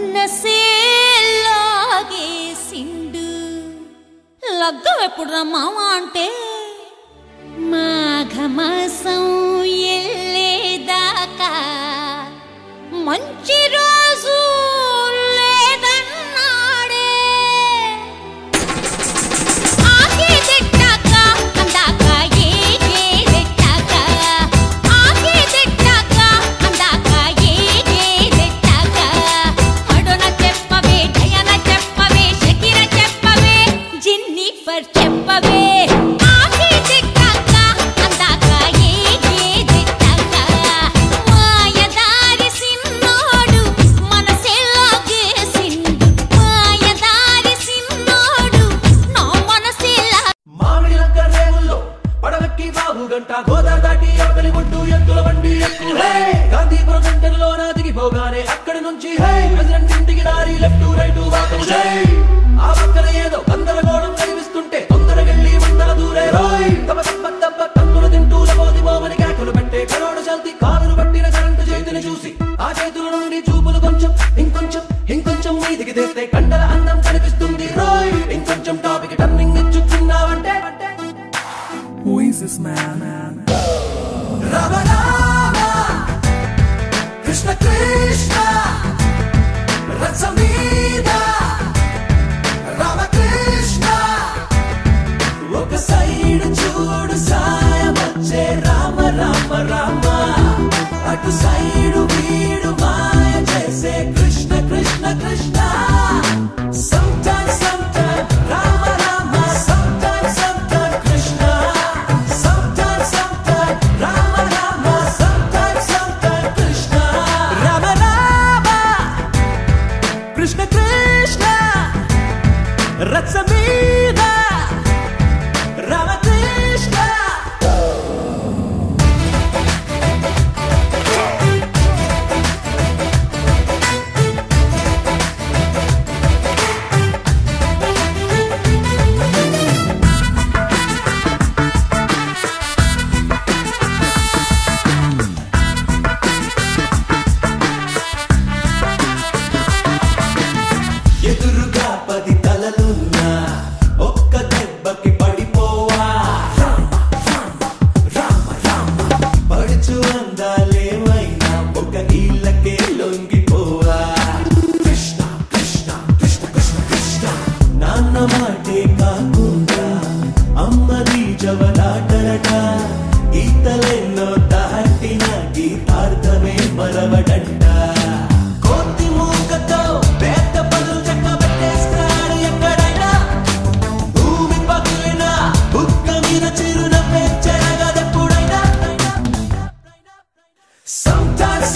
మనసే లాగేసిండు లగ్గం ఎప్పుడు రా మామ అంటే మాఘమాసం ఎల్లేదాకా మంచి రోజు లేదన్నాడే ఆకే తిట్టాక అందాక ఏగేదెట్టాక ఆకే తిట్టాక అందాక ఏగేదెట్టాక అడొన చెప్పవే డయన చెప్పవే షకిర చెప్పవే జెన్నిఫర్ చెప్పవే ఆకే తిట్టాక అందాక ఏగేదెట్టాక మాయదారి సిన్నోడు మనసే లాగేసిండు మాయదారి సిన్నోడు నా మనసే మామిడి లంక రేవుల్లో పడవెక్కి బాబు గంట గోదావరి దాటి అవతలి ఒడ్డు ఎత్తుల బండి ఎక్కు గాంధీపురం సెంటర్లో నా దిగిపోగానే అక్కడి నుంచి ప్రెసిడెంట్ ఇంటికి దారి లెఫ్ట్ రైట్ వాకం ఆ పక్కన ఏదో గందరగోళం కనిపిస్తుంటే తొందరగెళ్ళి వందల దూరే తమ తప్ప కన్నులు తింటూ లబోది మోమని కేకలు పెట్టే కరోడు చల్తి కాలును పట్టిన కరెంటు చేతిని చూసి ఆ చేతుల నుండి చూపులు కొంచెం ఇంకొంచెం మీదికి తెస్తే కండల అందం కనిపిస్తుంది రోయ్ ఇంకొంచెం టాపిక్ టర్నింగ్ ఇచ్చుకున్నావంటే Who is this man? Rama Rama Krishna Krishna రస మీద రామకృష్ణ ఒక సైడ్ చూడు సాయం వచ్చే రామ రామ రామ అటు సైడు వీడు మాయ చేసే Krishna Krishna Krishna Sometimes Rama Rama sometimes Krishna sometimes Rama Rama sometimes Krishna Rama Rama Krishna Krishna Ratsamida Rama Krishna ఎదురుగా 10 తలలున్నా ఒక్క దెబ్బకి పడిపోవా రామ రామ పడుచు అందాలేమైనా ఒక ఈలకే లొంగిపోవా కృష్ణ కృష్ణ కృష్ణ కృష్ణ కృష్ణ నాన్న మాటే కాకుండా అమ్మది జవలాటరట గీతలెన్నో దాటిన గీతార్థమే మరవడంట కోతి మూకతో పేద పదులు చెక్క పెట్టేస్తాడు ఎక్కడైనా భూమి పగిలిన బుక్క మీద చిరునవ్వే చెరగదెప్పుడైనా Sometimes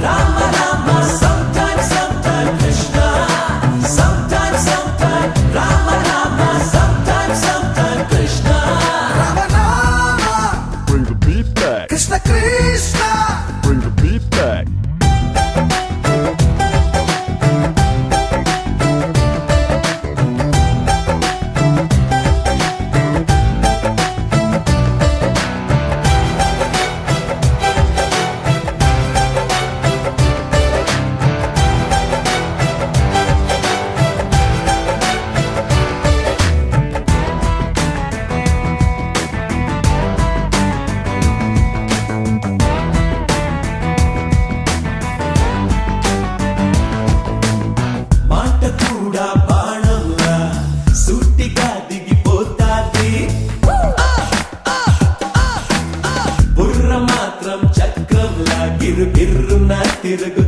Rama Rama sometimes Krishna sometimes Rama Rama sometimes Krishna Rama Rama Bring the beat back. Krishna Krishna Bring the beat back. మాట కూడా బాణంలా సూటిగా దిగిపోతాది బుర్ర మాత్రం చక్రంలా గిర్రున తిరుగుతుంది